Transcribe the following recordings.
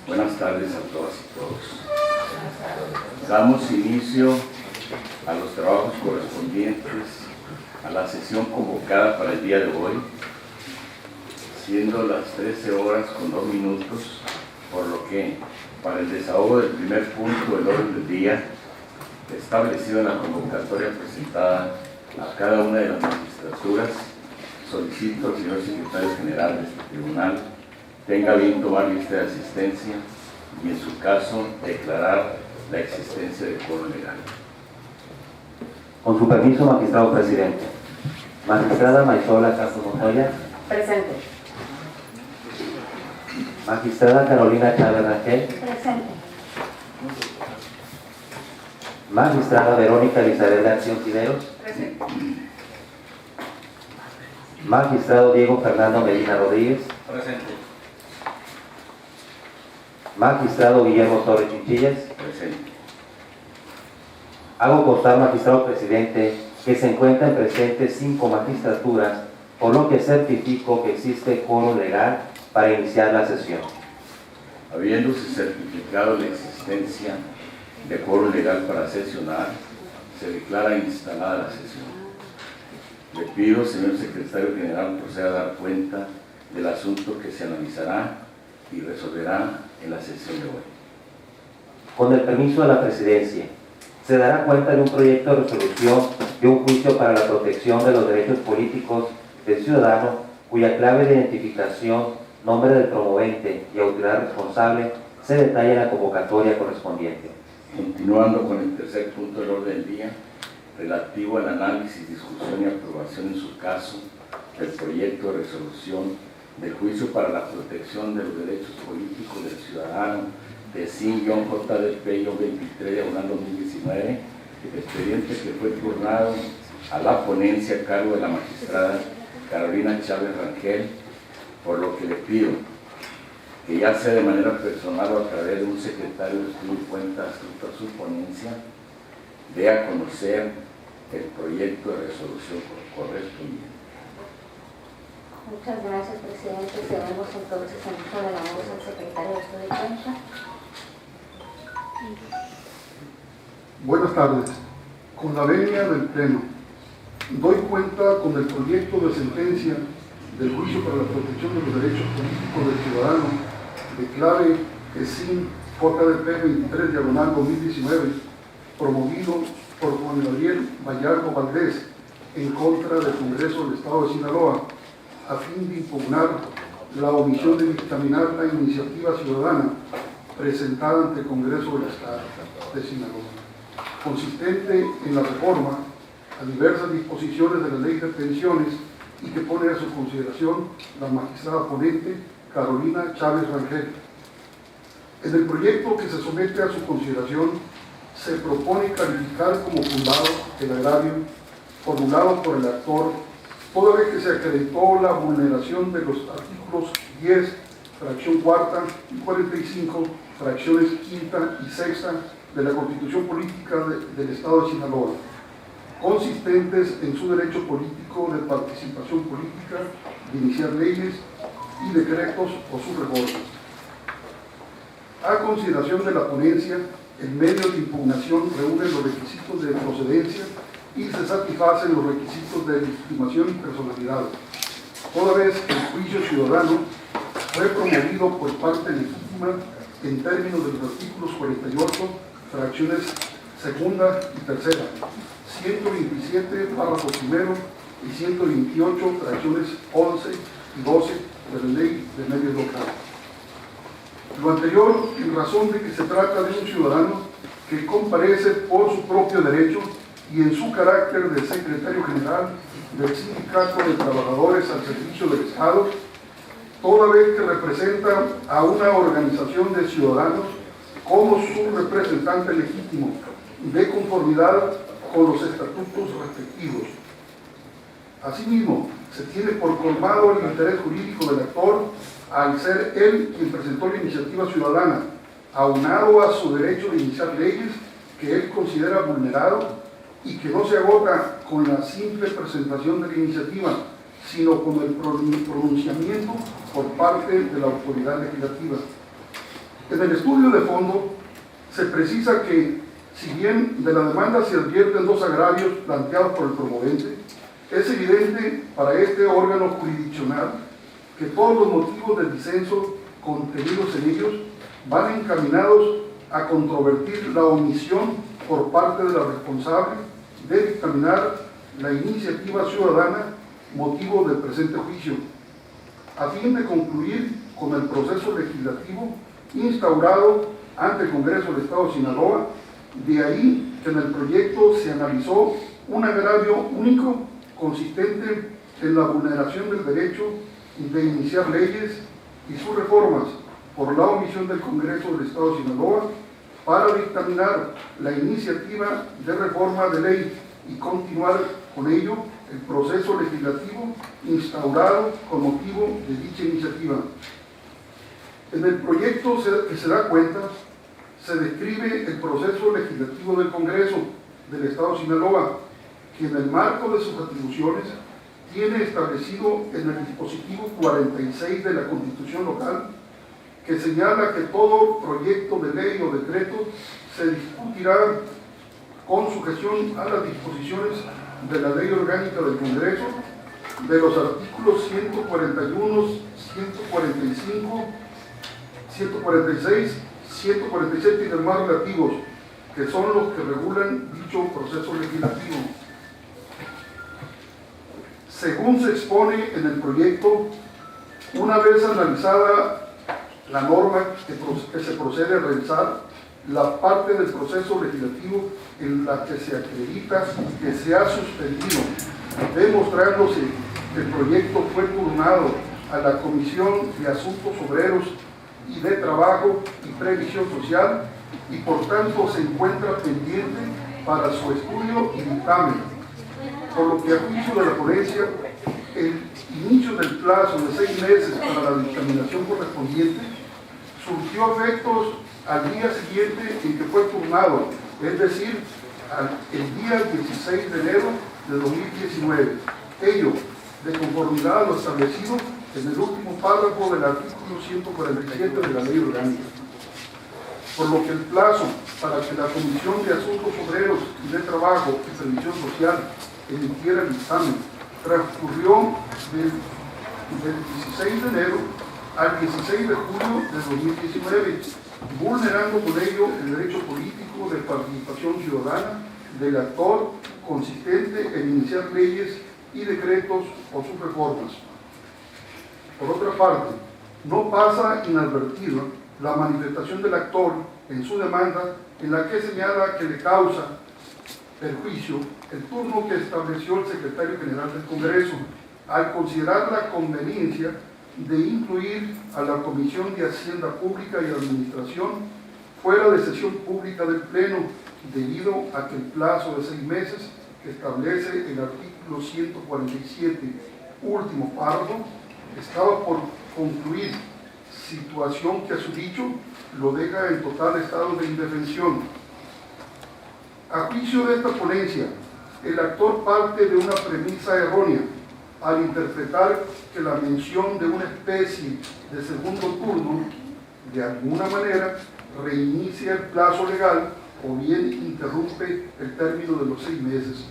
Buenas tardes a todas y todos. Damos inicio a los trabajos correspondientes a la sesión convocada para el día de hoy, siendo las 13 horas con 2 minutos, por lo que para el desahogo del primer punto del orden del día, establecido en la convocatoria presentada a cada una de las magistraturas, solicito al señor secretario general de este tribunal tenga bien tomar lista de asistencia y, en su caso, declarar la existencia de quórum legal. Con su permiso, magistrado presidente. Magistrada Maisola Castro Montoya. Presente. Magistrada Carolina Chávez Rangel. Presente. Magistrada Verónica Elizabeth Acción Cineros. Presente. Magistrado Diego Fernando Medina Rodríguez. Presente. Magistrado Guillermo Torres Chinchillas. Presente. Hago constar, magistrado presidente, que se encuentran presentes 5 magistraturas, por lo que certifico que existe quórum legal para iniciar la sesión. Habiéndose certificado la existencia de quórum legal para sesionar, se declara instalada la sesión. Le pido, señor secretario general, proceda a dar cuenta del asunto que se analizará y resolverá en la sesión de hoy. Con el permiso de la presidencia, se dará cuenta de un proyecto de resolución de un juicio para la protección de los derechos políticos del ciudadano, cuya clave de identificación, nombre del promovente y autoridad responsable se detalla en la convocatoria correspondiente. Continuando con el tercer punto del orden del día, relativo al análisis, discusión y aprobación en su caso del proyecto de resolución del juicio para la protección de los derechos políticos del ciudadano de SIN-JDP-23/2019, el expediente que fue turnado a la ponencia a cargo de la magistrada Carolina Chávez Rangel, por lo que le pido que, ya sea de manera personal o a través de un secretario de estudio y cuenta adscrito a su ponencia, dé a conocer el proyecto de resolución correspondiente. Muchas gracias, presidente. Cedemos entonces el uso de la voz al secretario de Estudio y Cuenta. Buenas tardes. Con la venia del Pleno, doy cuenta con el proyecto de sentencia del juicio para la protección de los derechos políticos del ciudadano, declare que SIN-JDP 23/2019, promovido por Juan Gabriel Vallardo Valdés en contra del Congreso del Estado de Sinaloa, a fin de impugnar la omisión de dictaminar la iniciativa ciudadana presentada ante el Congreso del Estado de Sinaloa, consistente en la reforma a diversas disposiciones de la Ley de Pensiones y que pone a su consideración la magistrada ponente Carolina Chávez Rangel. En el proyecto que se somete a su consideración se propone calificar como fundado el agravio formulado por el actor, toda vez que se acreditó la vulneración de los artículos 10, fracción cuarta, y 45, fracciones quinta y sexta de la Constitución Política del Estado de Sinaloa, consistentes en su derecho político de participación política, de iniciar leyes y decretos o sus reformas. A consideración de la ponencia, el medio de impugnación reúne los requisitos de procedencia y se satisfacen los requisitos de legitimación y personalidad, toda vez que el juicio ciudadano fue promovido por parte legítima en términos de los artículos 48, fracciones segunda y tercera, 127, párrafo primero, y 128, fracciones 11 y 12 de la Ley de Medios Locales. Lo anterior en razón de que se trata de un ciudadano que comparece por su propio derecho y en su carácter de secretario general del Sindicato de Trabajadores al Servicio del Estado, toda vez que representa a una organización de ciudadanos como su representante legítimo, de conformidad con los estatutos respectivos. Asimismo, se tiene por colmado el interés jurídico del actor al ser él quien presentó la iniciativa ciudadana, aunado a su derecho de iniciar leyes que él considera vulnerado y que no se agota con la simple presentación de la iniciativa, sino con el pronunciamiento por parte de la autoridad legislativa. En el estudio de fondo se precisa que, si bien de la demanda se advierten dos agravios planteados por el promovente, es evidente para este órgano jurisdiccional que todos los motivos de disenso contenidos en ellos van encaminados a controvertir la omisión por parte de la responsable de dictaminar la iniciativa ciudadana motivo del presente juicio, a fin de concluir con el proceso legislativo instaurado ante el Congreso del Estado de Sinaloa. De ahí que en el proyecto se analizó un agravio único consistente en la vulneración del derecho de iniciar leyes y sus reformas por la omisión del Congreso del Estado de Sinaloa para dictaminar la iniciativa de reforma de ley y continuar con ello el proceso legislativo instaurado con motivo de dicha iniciativa. En el proyecto que se da cuenta, se describe el proceso legislativo del Congreso del Estado de Sinaloa, que en el marco de sus atribuciones tiene establecido en el dispositivo 46 de la Constitución local, que señala que todo proyecto de ley o decreto se discutirá con sujeción a las disposiciones de la Ley Orgánica del Congreso, de los artículos 141, 145, 146, 147 y demás relativos, que son los que regulan dicho proceso legislativo. Según se expone en el proyecto, una vez analizada la norma que se procede a realizar, la parte del proceso legislativo en la que se acredita que se ha suspendido, demostrándose que el proyecto fue turnado a la Comisión de Asuntos Obreros y de Trabajo y Previsión Social y por tanto se encuentra pendiente para su estudio y dictamen, por lo que a juicio de la ponencia, el inicio del plazo de 6 meses para la dictaminación correspondiente surgió efectos al día siguiente en que fue turnado, es decir, el día 16 de enero de 2019. Ello, de conformidad a lo establecido en el último párrafo del artículo 147 de la Ley Orgánica. Por lo que el plazo para que la Comisión de Asuntos Obreros y de Trabajo y Previsión Social emitiera el dictamen transcurrió del 16 de enero al 16 de julio de 2019, vulnerando con ello el derecho político de participación ciudadana del actor consistente en iniciar leyes y decretos o sus reformas. Por otra parte, no pasa inadvertido la manifestación del actor en su demanda, en la que señala que le causa perjuicio el turno que estableció el secretario general del Congreso al considerar la conveniencia de incluir a la Comisión de Hacienda Pública y Administración fuera de sesión pública del Pleno, debido a que el plazo de 6 meses que establece el artículo 147, último párrafo, estaba por concluir, situación que a su dicho lo deja en total estado de indefensión. A juicio de esta ponencia, el actor parte de una premisa errónea al interpretar que la mención de una especie de segundo turno de alguna manera reinicia el plazo legal o bien interrumpe el término de los 6 meses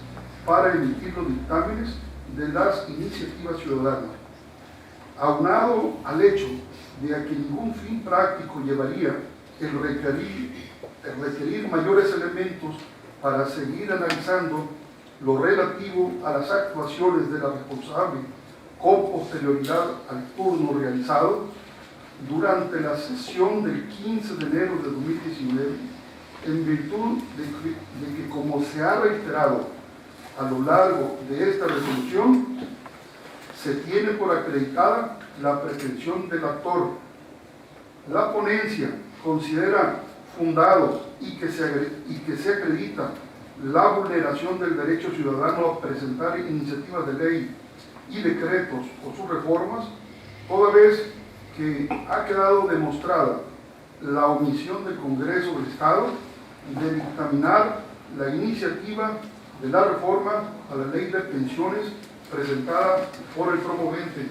para emitir los dictámenes de las iniciativas ciudadanas. Aunado al hecho de que ningún fin práctico llevaría el requerir mayores elementos para seguir analizando lo relativo a las actuaciones de la responsable con posterioridad al turno realizado, durante la sesión del 15 de enero de 2019, en virtud de que, como se ha reiterado a lo largo de esta resolución, se tiene por acreditada la pretensión del actor. La ponencia considera fundado y que se acredita la vulneración del derecho ciudadano a presentar iniciativas de ley y decretos o sus reformas, toda vez que ha quedado demostrada la omisión del Congreso del Estado de dictaminar la iniciativa de la reforma a la ley de pensiones presentada por el promovente.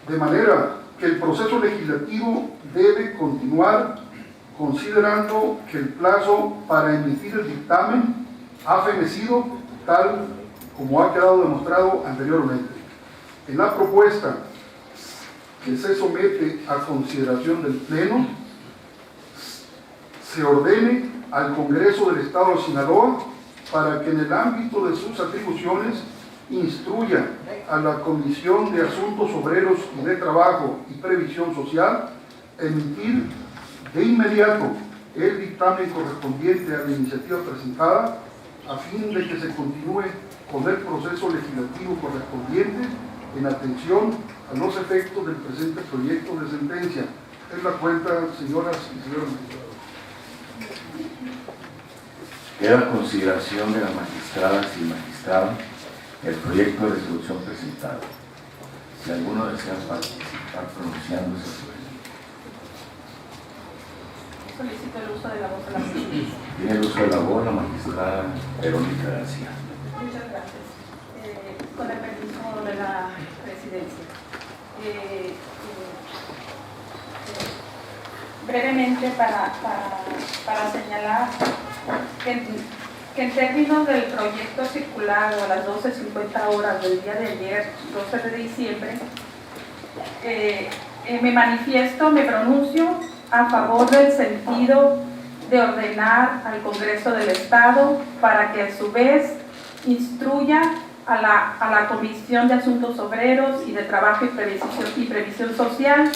De manera que el proceso legislativo debe continuar considerando que el plazo para emitir el dictamen ha fenecido, tal como ha quedado demostrado anteriormente. En la propuesta que se somete a consideración del Pleno, se ordene al Congreso del Estado de Sinaloa para que en el ámbito de sus atribuciones instruya a la Comisión de Asuntos Obreros y de Trabajo y Previsión Social emitir de inmediato el dictamen correspondiente a la iniciativa presentada, a fin de que se continúe con el proceso legislativo correspondiente en atención a los efectos del presente proyecto de sentencia. Es la cuenta, señoras y señores magistrados. Queda a consideración de las magistradas y magistrados el proyecto de resolución presentado. Si alguno desea participar pronunciándose sobre él. Solicito el uso de la voz de la presidencia. Tiene el uso de la voz la magistrada Verónica García. Muchas gracias. Con el permiso de la presidencia. Brevemente para señalar que en términos del proyecto circulado a las 12:50 horas del día de ayer, 12 de diciembre, me pronuncio a favor del sentido de ordenar al Congreso del Estado para que a su vez instruya a la Comisión de Asuntos Obreros y de Trabajo y Previsión Social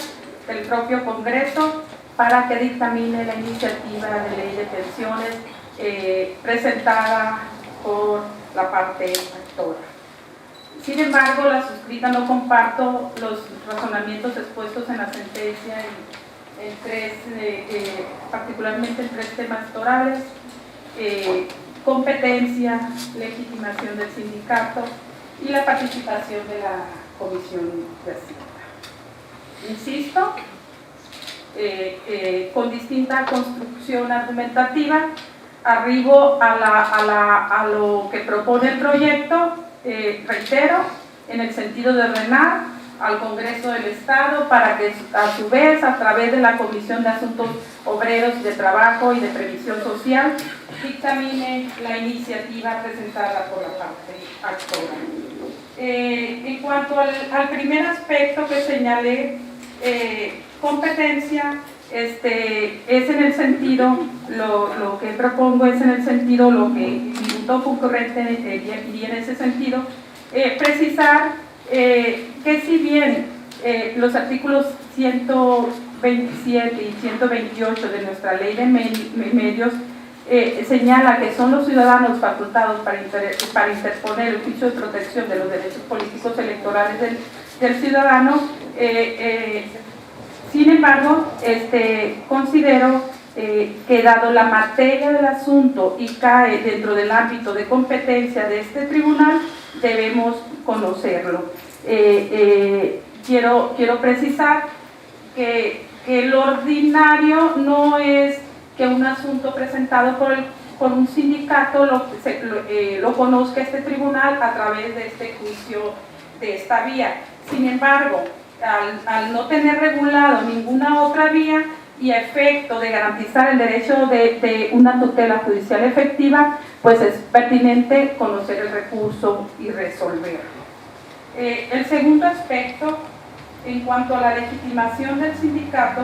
del propio Congreso para que dictamine la iniciativa de ley de pensiones presentada por la parte actora. Sin embargo, la suscrita no comparto los razonamientos expuestos en la sentencia particularmente en 3 temas actorales: competencia, legitimación del sindicato y la participación de la Comisión de Hacienda. Insisto, con distinta construcción argumentativa, arribo a lo que propone el proyecto, reitero, en el sentido de ordenar al Congreso del Estado para que a su vez, a través de la Comisión de Asuntos Obreros, de Trabajo y de Previsión Social, dictamine la iniciativa presentada por la parte actora. En cuanto al primer aspecto que señalé, competencia, es en el sentido, lo que propongo es en el sentido, lo que mi voto concurrente iría en ese sentido, precisar que si bien los artículos 127 y 128 de nuestra ley de medios señala que son los ciudadanos facultados para interponer el juicio de protección de los derechos políticos electorales del ciudadano, sin embargo, considero que dado la materia del asunto y cae dentro del ámbito de competencia de este tribunal, debemos conocerlo. Quiero precisar que lo ordinario no es que un asunto presentado por un sindicato lo conozca este tribunal a través de este juicio de esta vía. Sin embargo, al no tener regulado ninguna otra vía y a efecto de garantizar el derecho de una tutela judicial efectiva, pues es pertinente conocer el recurso y resolverlo. El segundo aspecto, en cuanto a la legitimación del sindicato,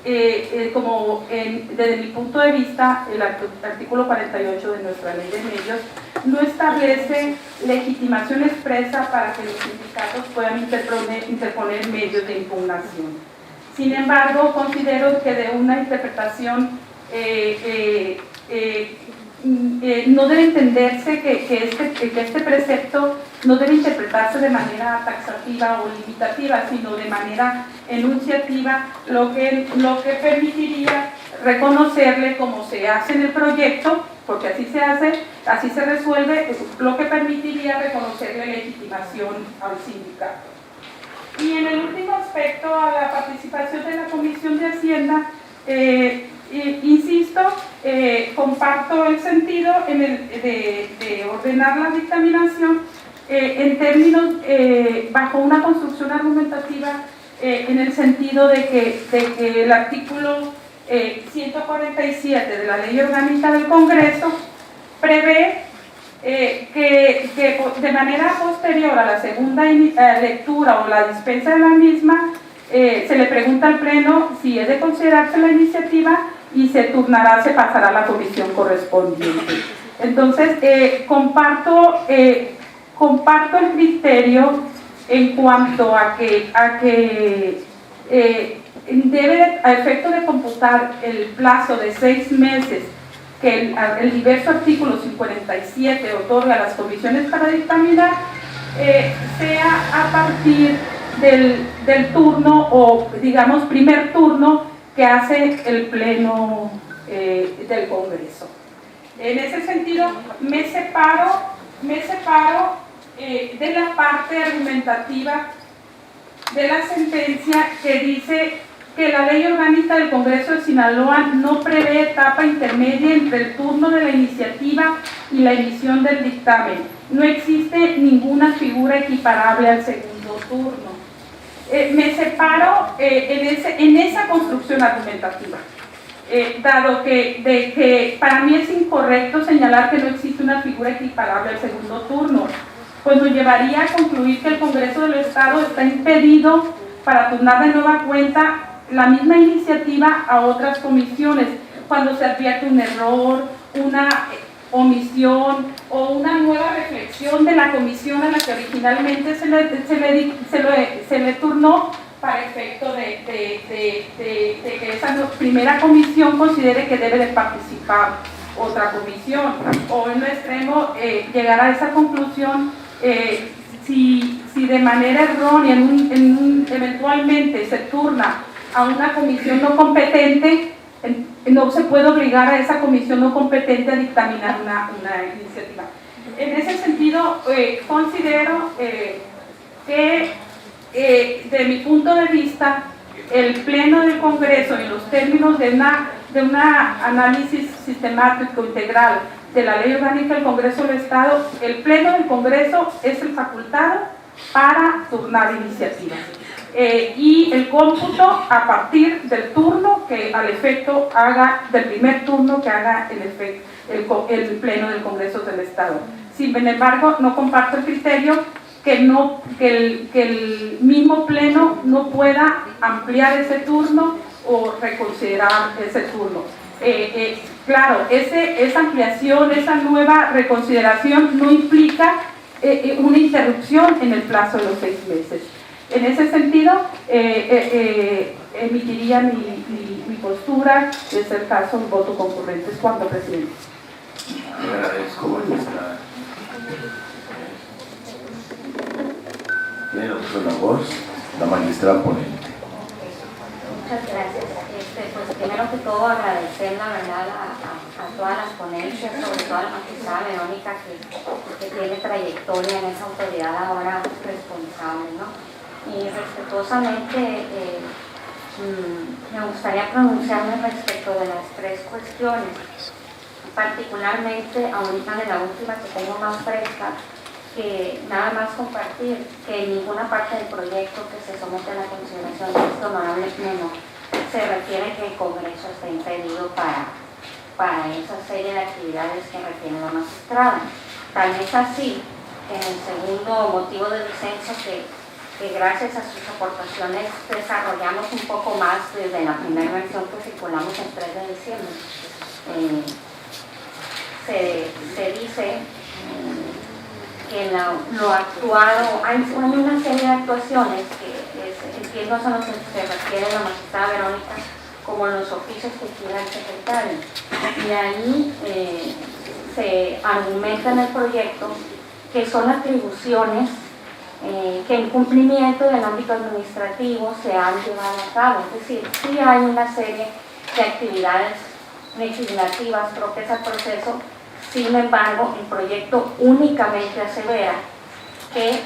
desde mi punto de vista, el artículo 48 de nuestra ley de medios no establece legitimación expresa para que los sindicatos puedan interponer medios de impugnación. Sin embargo, considero que de una interpretación no debe entenderse que este precepto no debe interpretarse de manera taxativa o limitativa, sino de manera enunciativa, lo que permitiría reconocerle, como se hace en el proyecto, porque así se hace, así se resuelve, lo que permitiría reconocerle legitimación al sindicato. Y en el último aspecto, a la participación de la Comisión de Hacienda, insisto, comparto el sentido de ordenar la dictaminación en términos, bajo una construcción argumentativa, en el sentido de que el artículo 147 de la Ley Orgánica del Congreso prevé que de manera posterior a la segunda lectura o la dispensa de la misma, se le pregunta al Pleno si es de considerarse la iniciativa y se pasará a la comisión correspondiente. Entonces, comparto el criterio en cuanto a que debe, a efecto de computar el plazo de 6 meses que el diverso artículo 547 otorga a las comisiones para dictaminar, sea a partir del turno o, digamos, primer turno que hace el Pleno del Congreso. En ese sentido, me separo de la parte argumentativa de la sentencia que dice que la Ley Orgánica del Congreso de Sinaloa no prevé etapa intermedia entre el turno de la iniciativa y la emisión del dictamen. No existe ninguna figura equiparable al segundo turno. Me separo en esa construcción argumentativa, dado que para mí es incorrecto señalar que no existe una figura equiparable al segundo turno, pues nos llevaría a concluir que el Congreso del Estado está impedido para turnar de nueva cuenta la misma iniciativa a otras comisiones, cuando se advierte un error, una omisión o una nueva reflexión de la comisión a la que originalmente se le turnó, para efecto de que esa primera comisión considere que debe de participar otra comisión, o en lo extremo llegar a esa conclusión si de manera errónea eventualmente se turna a una comisión no competente, no se puede obligar a esa comisión no competente a dictaminar una iniciativa. En ese sentido, considero que, de mi punto de vista, el Pleno del Congreso, en los términos de un análisis sistemático integral de la Ley Orgánica del Congreso del Estado, el Pleno del Congreso es el facultado para turnar iniciativas. Y el cómputo a partir del turno que al efecto haga, del primer turno que haga el Pleno del Congreso del Estado. Sin embargo, no comparto el criterio que el mismo Pleno no pueda ampliar ese turno o reconsiderar ese turno. Claro, esa ampliación, esa nueva reconsideración no implica una interrupción en el plazo de los 6 meses. En ese sentido, emitiría mi postura, de ser caso, un voto concurrente. Es cuanto, presidente. Le agradezco, magistrada. Tiene la voz la magistrada ponente. Muchas gracias. Pues primero que todo agradecer la verdad a todas las ponencias, sobre todo a la magistrada Verónica que tiene trayectoria en esa autoridad ahora responsable, ¿no? Y respetuosamente me gustaría pronunciarme respecto de las 3 cuestiones, particularmente ahorita de la última que tengo más fresca, que nada más compartir que en ninguna parte del proyecto que se somete a la consideración de este honorable Pleno se refiere que el Congreso esté impedido para esa serie de actividades que refiere la magistrada. Tal es así que en el segundo motivo de disenso que que gracias a sus aportaciones desarrollamos un poco más desde la primera versión que circulamos el 3 de diciembre. Se dice que lo actuado, hay una serie de actuaciones que entiendo son los que se refiere la magistrada Verónica como los oficios que quiera el secretario. Y ahí se argumenta en el proyecto que son atribuciones que en cumplimiento del ámbito administrativo se han llevado a cabo. Es decir, sí hay una serie de actividades legislativas propias al proceso, sin embargo, el proyecto únicamente asevera que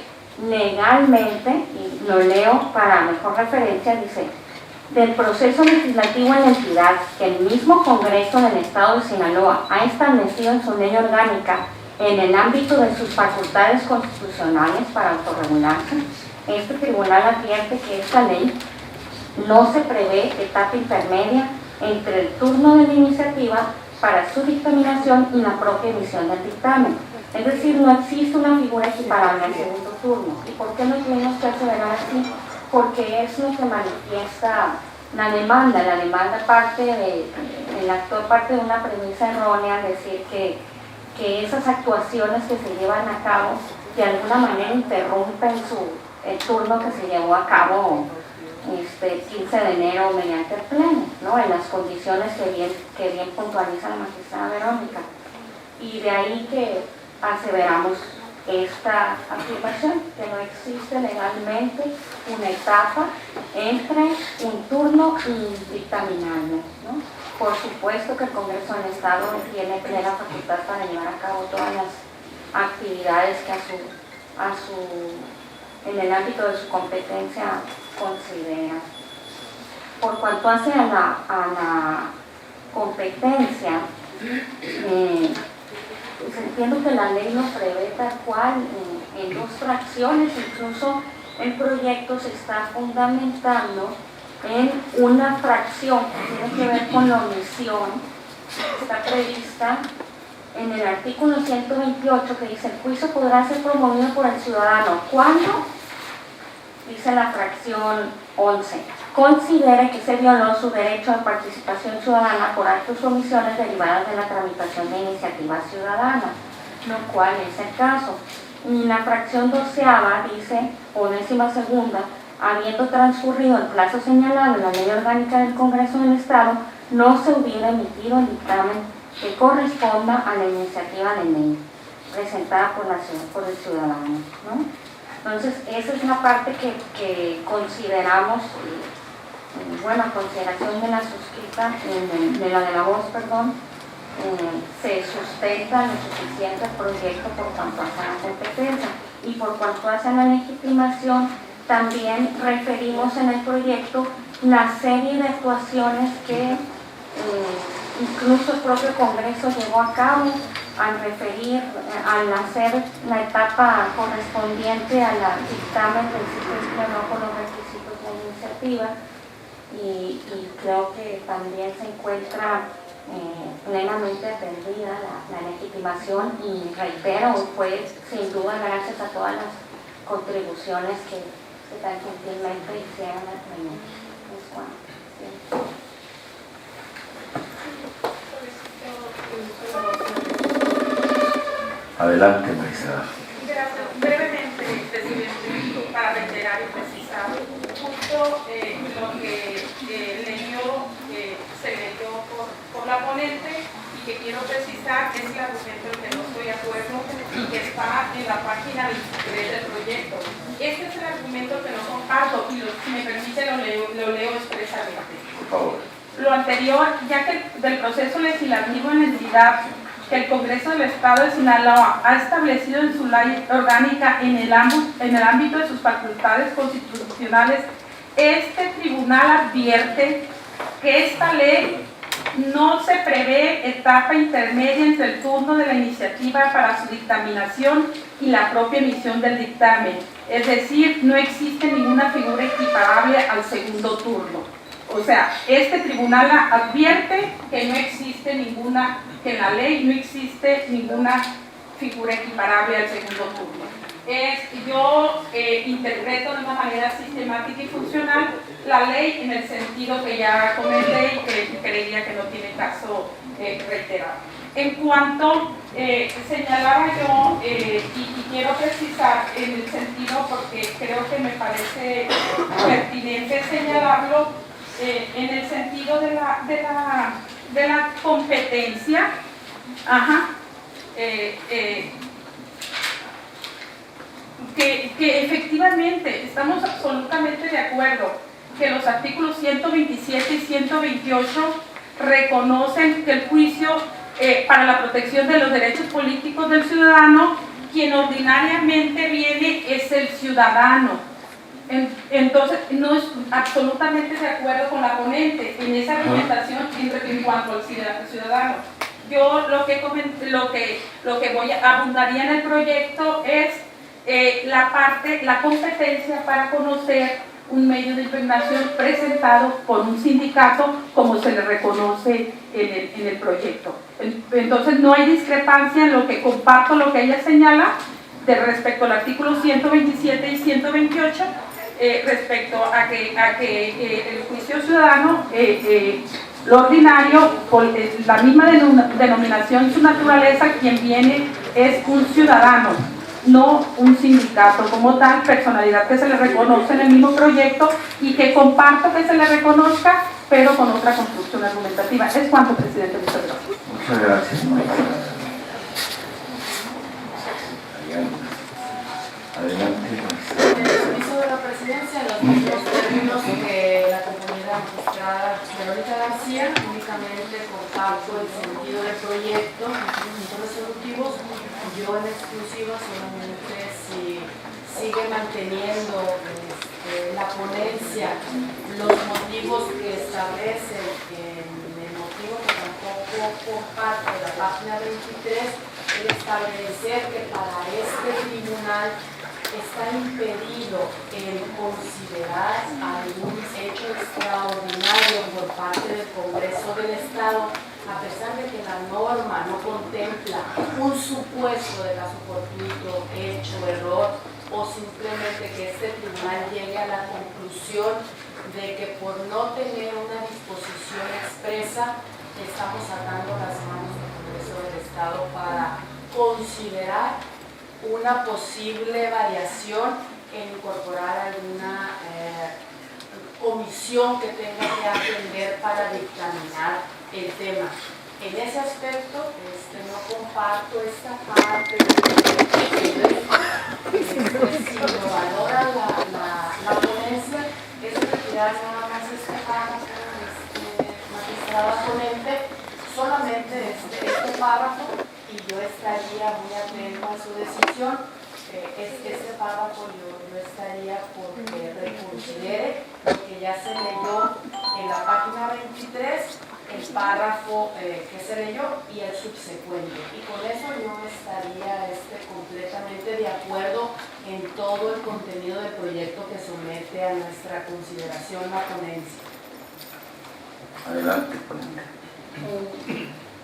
legalmente, y lo leo para mejor referencia, dice: del proceso legislativo en la entidad que el mismo Congreso del Estado de Sinaloa ha establecido en su ley orgánica en el ámbito de sus facultades constitucionales para autorregularse, este tribunal advierte que esta ley no se prevé etapa intermedia entre el turno de la iniciativa para su dictaminación y la propia emisión del dictamen. Es decir, no existe una figura equiparable al segundo turno. ¿Y por qué no tuvimos que aseverar así? Porque es lo que manifiesta la demanda. La demanda el actor parte de una premisa errónea, decir que esas actuaciones que se llevan a cabo de alguna manera interrumpen el turno que se llevó a cabo 15 de enero mediante el pleno, ¿no? En las condiciones que bien puntualiza la magistrada Verónica. Y de ahí que aseveramos esta afirmación, que no existe legalmente una etapa entre un turno y dictaminarlo, ¿no? Por supuesto que el Congreso del Estado tiene plena facultad para llevar a cabo todas las actividades que en el ámbito de su competencia considera. Por cuanto hace a la competencia, pues entiendo que la ley lo prevé tal cual en dos fracciones. Incluso el proyecto se está fundamentando en una fracción que tiene que ver con la omisión. Está prevista en el artículo 128, que dice: el juicio podrá ser promovido por el ciudadano cuando, dice la fracción 11, considere que se violó su derecho de participación ciudadana por actos o omisiones derivadas de la tramitación de iniciativa ciudadana, lo cual es el caso. Y la fracción 12ª dice, o 12ª, habiendo transcurrido el plazo señalado en la ley orgánica del Congreso del Estado, no se hubiera emitido el dictamen que corresponda a la iniciativa de ley presentada por el ciudadano, ¿no? Entonces, esa es la parte que consideramos, a consideración de la suscrita, de la voz, perdón, se sustenta lo suficiente el proyecto por cuanto hace a la competencia. Y por cuanto hace a la legitimación, también referimos en el proyecto la serie de actuaciones que incluso el propio Congreso llevó a cabo al hacer la etapa correspondiente al dictamen del sitio con los requisitos de la iniciativa, y creo que también se encuentra plenamente atendida la legitimación, y reitero, fue sin duda gracias a todas las contribuciones que tan gentilmente hicieron al pleno. Adelante, magistrada. Gracias. Brevemente, presidente, para reiterar y precisar, justo lo que se leyó por la ponente, y que quiero precisar es el argumento en que no estoy de acuerdo y que está en la página 23 del proyecto. Este es el argumento que no comparto, y si me permite lo leo expresamente. Por favor. Lo anterior, ya que del proceso legislativo en la entidad que el Congreso del Estado de Sinaloa ha establecido en su ley orgánica en el ámbito de sus facultades constitucionales, este tribunal advierte que esta ley no se prevé etapa intermedia entre el turno de la iniciativa para su dictaminación y la propia emisión del dictamen. Es decir, no existe ninguna figura equiparable al segundo turno. O sea, este tribunal advierte que no existe que en la ley no existe ninguna figura equiparable al segundo turno. yo interpreto de una manera sistemática y funcional la ley en el sentido que ya comenté y que creía que no tiene caso reiterar. En cuanto señalaba yo, y quiero precisar en el sentido porque creo que me parece pertinente señalarlo, en el sentido de la competencia, que efectivamente estamos absolutamente de acuerdo que los artículos 127 y 128 reconocen que el juicio para la protección de los derechos políticos del ciudadano, quien ordinariamente viene es el ciudadano. Entonces, no es absolutamente de acuerdo con la ponente en esa argumentación en cuanto al ciudadano. Yo lo que voy a abundaría en el proyecto es la competencia para conocer un medio de impugnación presentado por un sindicato como se le reconoce en el proyecto. Entonces no hay discrepancia en lo que comparto, lo que ella señala respecto al artículo 127 y 128 respecto a que el juicio ciudadano, lo ordinario, por la misma denominación, su naturaleza, quien viene es un ciudadano, no un sindicato como tal, personalidad que se le reconoce en el mismo proyecto y que comparto que se le reconozca, pero con otra construcción argumentativa. Es cuanto, presidente. Muchas gracias. Muchas gracias, maestra. Adelante. En el permiso de la presidencia, en los mismos términos que la compañera magistrada Verónica García, únicamente comparto el sentido del proyecto, los resolutivos. Yo en exclusiva solamente si sigue manteniendo la ponencia los motivos que establece en el motivo que tampoco comparto de la página 23, el establecer que para este tribunal está impedido el considerar algún hecho extraordinario por parte del Congreso del Estado, a pesar de que la norma no contempla un supuesto de caso fortuito, hecho, error, o simplemente que este tribunal llegue a la conclusión de que por no tener una disposición expresa estamos atando las manos del Congreso del Estado para considerar una posible variación en incorporar alguna comisión que tenga que atender para dictaminar el tema. En ese aspecto no comparto esta parte si lo valora la ponencia, es retirar nada más este párrafo, magistrada ponente, solamente este párrafo, y yo estaría muy atento a su decisión. Este párrafo yo estaría porque reconsidere lo que ya se leyó en la página 23, el párrafo que se leyó y el subsecuente, y con eso yo estaría completamente de acuerdo en todo el contenido del proyecto que somete a nuestra consideración la ponencia. Adelante, ponente.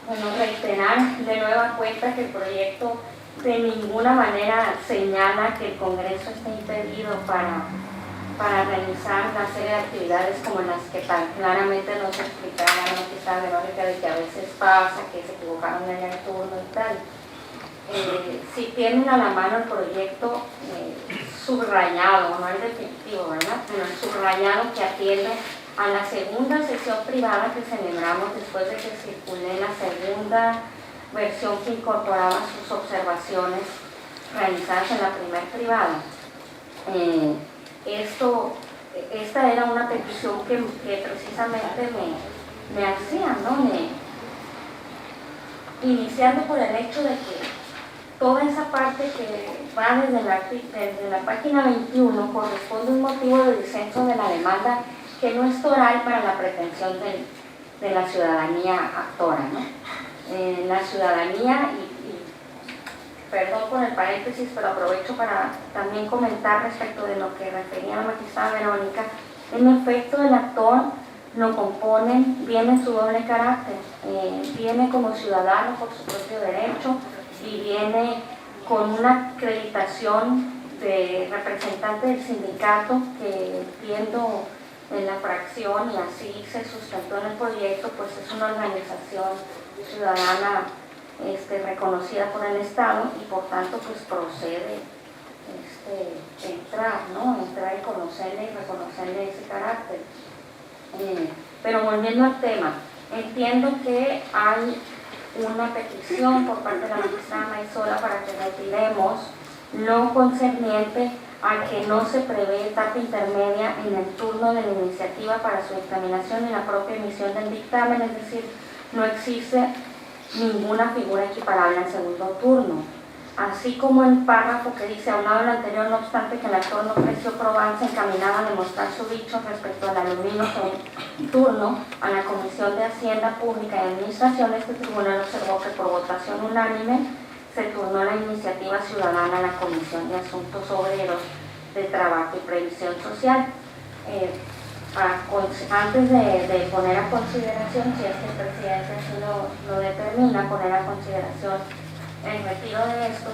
Bueno, reiterar de nueva cuenta que el proyecto de ninguna manera señala que el Congreso está impedido para realizar una serie de actividades como las que tan claramente nos explicaba la magistrada Verónica, de que a veces pasa, que se equivocaron en el turno y tal. Si tienen a la mano el proyecto subrayado, no el definitivo, ¿verdad? Pero el subrayado que atiende a la segunda sesión privada que celebramos después de que circulé la segunda versión que incorporaba sus observaciones realizadas en la primera privada. Esta era una petición que precisamente me hacían, ¿no? Iniciando por el hecho de que toda esa parte que va desde la página 21 corresponde a un motivo de disenso de la demanda que no es toral para la pretensión de la ciudadanía actora, ¿no? La ciudadanía, y perdón por el paréntesis, pero aprovecho para también comentar respecto de lo que refería la magistrada Verónica. En efecto, el actor lo componen, viene en su doble carácter, viene como ciudadano por su propio derecho y viene con una acreditación de representante del sindicato que entiendo en la fracción y así se sustentó en el proyecto, pues es una organización ciudadana reconocida por el Estado y por tanto pues procede entrar y conocerle y reconocerle ese carácter. Pero volviendo al tema, entiendo que hay una petición por parte de la magistrada Maizola para que retiremos lo concerniente a que no se prevé etapa intermedia en el turno de la iniciativa para su dictaminación en la propia emisión del dictamen, es decir, no existe ninguna figura equiparable al segundo turno. Así como el párrafo que dice, aunado a lo anterior, no obstante que el actor no ofreció probanza encaminada a demostrar su dicho respecto al alumino turno a la Comisión de Hacienda Pública y Administración, este tribunal observó que por votación unánime se turnó la iniciativa ciudadana a la Comisión de Asuntos Obreros de Trabajo y Previsión Social. Antes de poner a consideración, si es que el presidente así lo determina, poner a consideración el retiro de estos,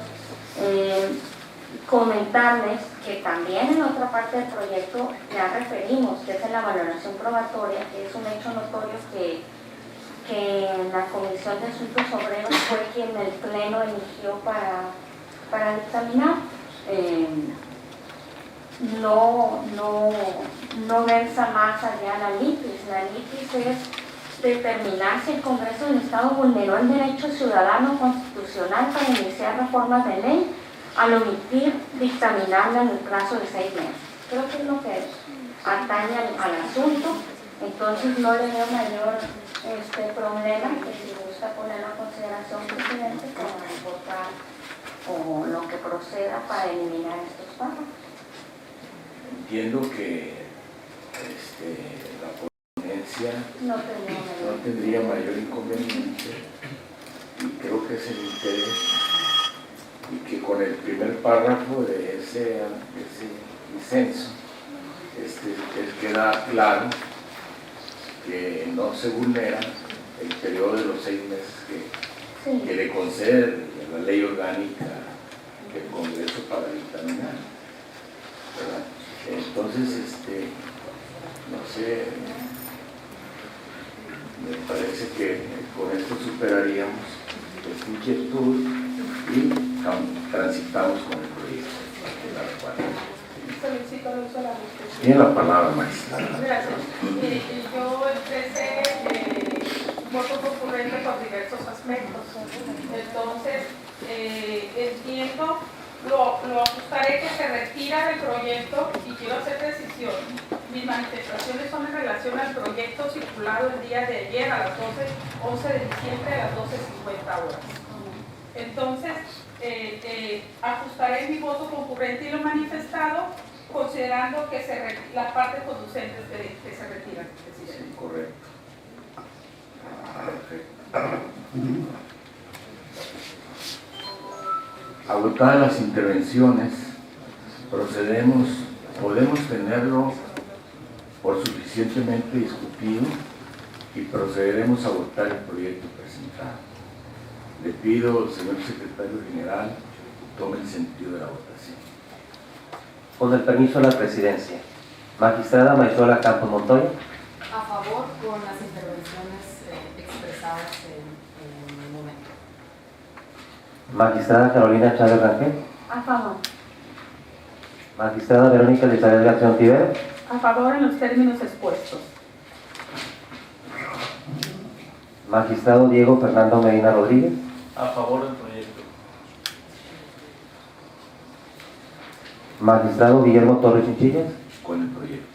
comentarles que también en otra parte del proyecto ya referimos, que es en la valoración probatoria, que es un hecho notorio que la Comisión de Asuntos Obreros fue quien el Pleno eligió para dictaminar. No versa más allá la litis. La litis es determinar si el Congreso del Estado vulneró el derecho ciudadano constitucional para iniciar reformas de ley al omitir dictaminarla en el plazo de 6 meses. Creo que es lo que atañe al asunto, entonces no le veo mayor problema que si gusta poner a consideración presidente para votar o lo que proceda para eliminar estos párrafos. Entiendo que la ponencia no tendría mayor inconveniente y creo que es el interés y que con el primer párrafo de ese disenso queda claro que no se vulnera el periodo de los 6 meses que le concede la ley orgánica del Congreso para dictaminar, ¿verdad? Entonces, no sé, me parece que con esto superaríamos esta inquietud y transitamos con el proyecto. Solicito el uso de la justicia. Tiene la palabra, maestra. Gracias. Yo expresé voto concurrente por diversos aspectos. Entonces, entiendo, lo ajustaré que se retira del proyecto y quiero hacer precisión. Mis manifestaciones son en relación al proyecto circulado el día de ayer a las 11 de diciembre a las 12:50 horas. Entonces, ajustaré mi voto concurrente y lo manifestado, considerando que las partes conducentes que se retiran. Sí, correcto. Perfecto. Agotadas las intervenciones, podemos tenerlo por suficientemente discutido y procederemos a votar el proyecto presentado. Le pido, señor secretario general, tome el sentido de la votación. Con el permiso de la presidencia. Magistrada Maizola Campos Montoya. A favor con las intervenciones expresadas en el momento. Magistrada Carolina Chávez Rangel. A favor. Magistrada Verónica Elizabeth García Ontiveros. A favor en los términos expuestos. Magistrado Diego Fernando Medina Rodríguez. A favor del proyecto. Magistrado Guillermo Torres Chinchillas. Con el proyecto.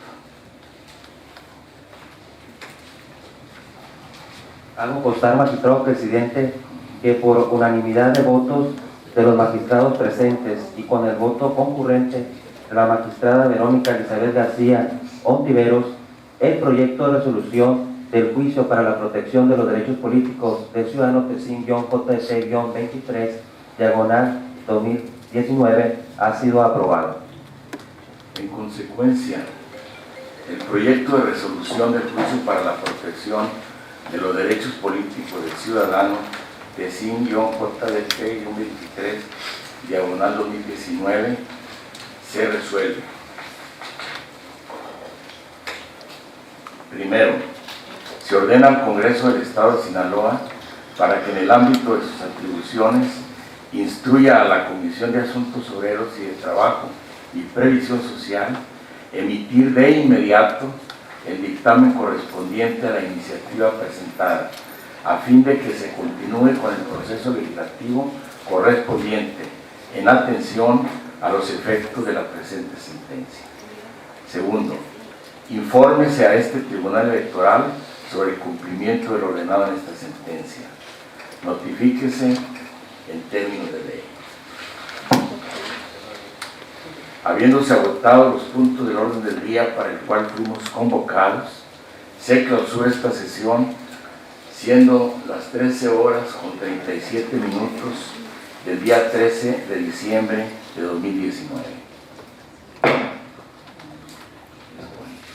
Hago constar, magistrado presidente, que por unanimidad de votos de los magistrados presentes y con el voto concurrente de la magistrada Verónica Elizabeth García Ontiveros, el proyecto de resolución del juicio para la protección de los derechos políticos del ciudadano Tecín-JC-23, /2019, ha sido aprobado. En consecuencia, el proyecto de resolución del juicio para la protección de los derechos políticos del ciudadano Tecín-JDP-23, 2019, se resuelve. Primero, se ordena al Congreso del Estado de Sinaloa para que en el ámbito de sus atribuciones instruya a la Comisión de Asuntos Obreros y de Trabajo y Previsión Social emitir de inmediato el dictamen correspondiente a la iniciativa presentada, a fin de que se continúe con el proceso legislativo correspondiente en atención a los efectos de la presente sentencia. Segundo, infórmese a este Tribunal Electoral sobre el cumplimiento de lo ordenado en esta sentencia. Notifíquese en términos de ley. Habiéndose agotado los puntos del orden del día para el cual fuimos convocados, se clausura esta sesión, siendo las 13:37 del día 13 de diciembre de 2019.